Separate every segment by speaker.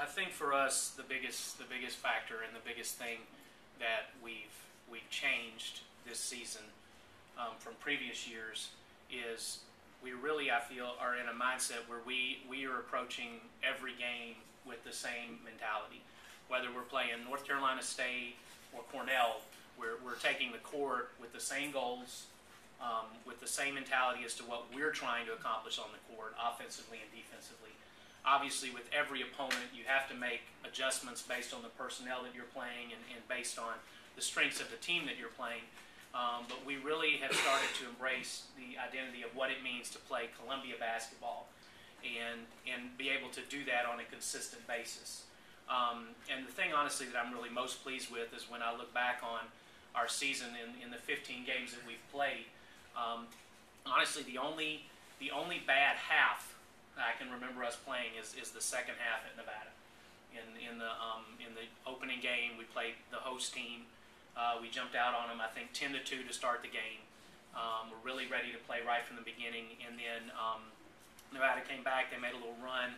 Speaker 1: I think for us the biggest factor and the biggest thing that we've changed this season from previous years is we really, I feel, are in a mindset where we are approaching every game with the same mentality. Whether we're playing North Carolina State or Cornell, we're taking the court with the same goals, with the same mentality as to what we're trying to accomplish on the court, offensively and defensively. Obviously, with every opponent, you have to make adjustments based on the personnel that you're playing and based on the strengths of the team that you're playing. But we really have started to embrace the identity of what it means to play Columbia basketball and be able to do that on a consistent basis. And the thing, honestly, that I'm really most pleased with is when I look back on our season in the 15 games that we've played. Honestly, the only bad half I can remember us playing is the second half at Nevada. In the opening game, we played the host team. We jumped out on them, I think, 10-2 to start the game. We're really ready to play right from the beginning, and then Nevada came back. They made a little run.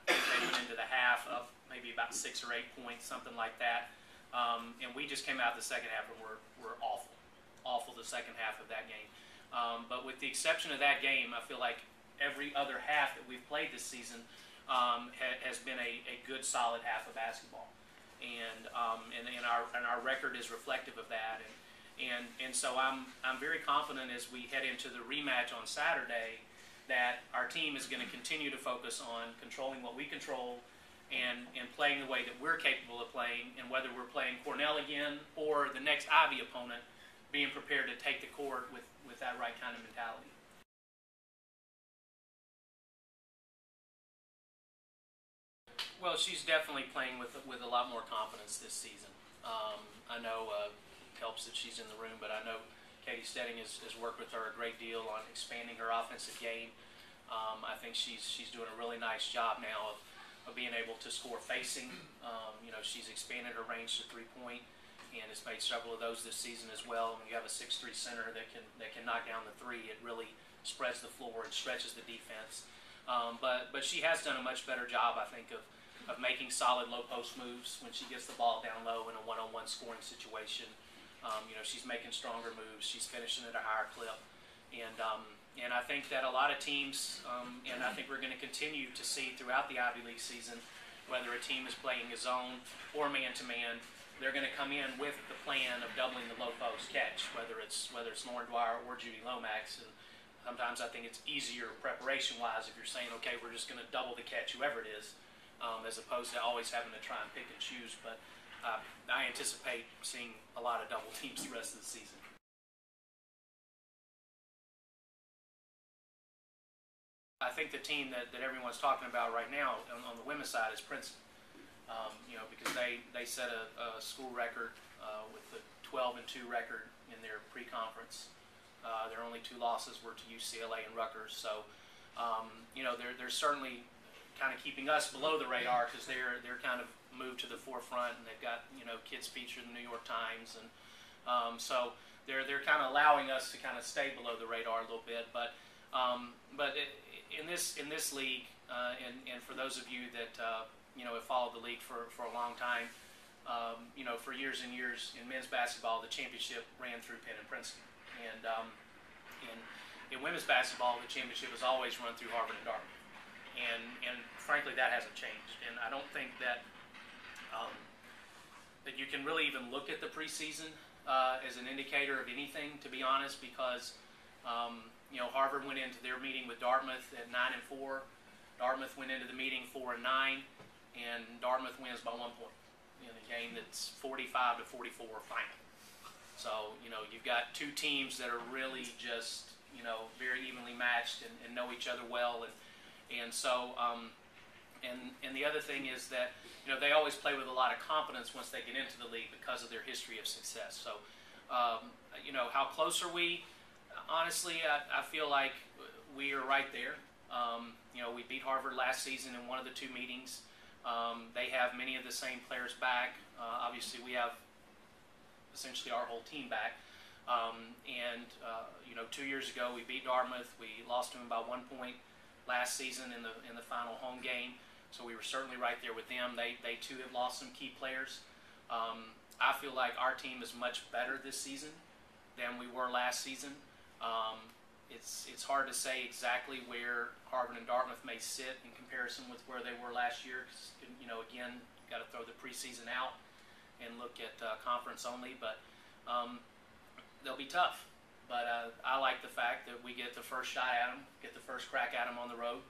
Speaker 1: They went into the half of maybe about 6 or 8 points, something like that. And we just came out the second half and we're awful the second half of that game. But with the exception of that game, I feel like every other half that we've played this season has been a good, solid half of basketball, and our record is reflective of that. And so I'm very confident as we head into the rematch on Saturday that our team is going to continue to focus on controlling what we control and playing the way that we're capable of playing, and whether we're playing Cornell again or the next Ivy opponent, being prepared to take the court with that right kind of mentality. Well, she's definitely playing with a lot more confidence this season. I know it helps that she's in the room, but I know Katie Stedding has worked with her a great deal on expanding her offensive game. I think she's doing a really nice job now of being able to score facing. She's expanded her range to 3-point and has made several of those this season as well. When you have a 6'3" center that can knock down the three, it really spreads the floor and stretches the defense. But she has done a much better job, I think, of making solid low post moves when she gets the ball down low in a one-on-one scoring situation. She's making stronger moves. She's finishing at a higher clip. And I think that a lot of teams, and I think we're going to continue to see throughout the Ivy League season, whether a team is playing a zone or man-to-man, they're going to come in with the plan of doubling the low post catch, whether it's Lauren Dwyer or Judy Lomax. And sometimes I think it's easier preparation-wise if you're saying, okay, we're just going to double the catch, whoever it is, as opposed to always having to try and pick and choose. But I anticipate seeing a lot of double teams the rest of the season. I think the team that everyone's talking about right now on the women's side is Princeton. Because they set a school record with the 12-2 record in their pre-conference. Their only 2 losses were to UCLA and Rutgers. So, they're certainly kind of keeping us below the radar because they're kind of moved to the forefront, and they've got kids featured in the New York Times, and so they're kind of allowing us to kind of stay below the radar a little bit. But in this league, and for those of you that have followed the league for a long time, for years and years in men's basketball, the championship ran through Penn and Princeton, and in women's basketball, the championship has always run through Harvard and Dartmouth. And frankly, that hasn't changed. And I don't think that that you can really even look at the preseason as an indicator of anything, to be honest, because Harvard went into their meeting with Dartmouth at 9-4. Dartmouth went into the meeting 4-9, and Dartmouth wins by 1 point in a game that's 45-44 final. So you've got 2 teams that are really just very evenly matched and know each other well. And so, and the other thing is that, they always play with a lot of confidence once they get into the league because of their history of success. So, how close are we? Honestly, I feel like we are right there. We beat Harvard last season in one of the 2 meetings. They have many of the same players back. Obviously, we have essentially our whole team back. 2 years ago, we beat Dartmouth. We lost to them by 1 point last season in the final home game. So we were certainly right there with them. They too have lost some key players. I feel like our team is much better this season than we were last season. It's hard to say exactly where Harvard and Dartmouth may sit in comparison with where they were last year. 'Cause, again, got to throw the preseason out and look at conference only. But they'll be tough. But I like the fact that we get the first shot at them, get the first crack at them on the road.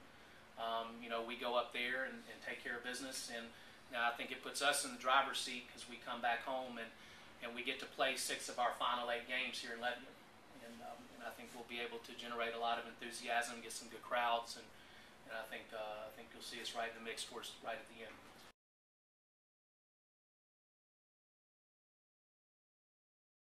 Speaker 1: We go up there and take care of business. And I think it puts us in the driver's seat because we come back home and we get to play 6 of our final 8 games here in Lebanon. And I think we'll be able to generate a lot of enthusiasm, get some good crowds, and I think you'll see us right in the mix towards right at the end.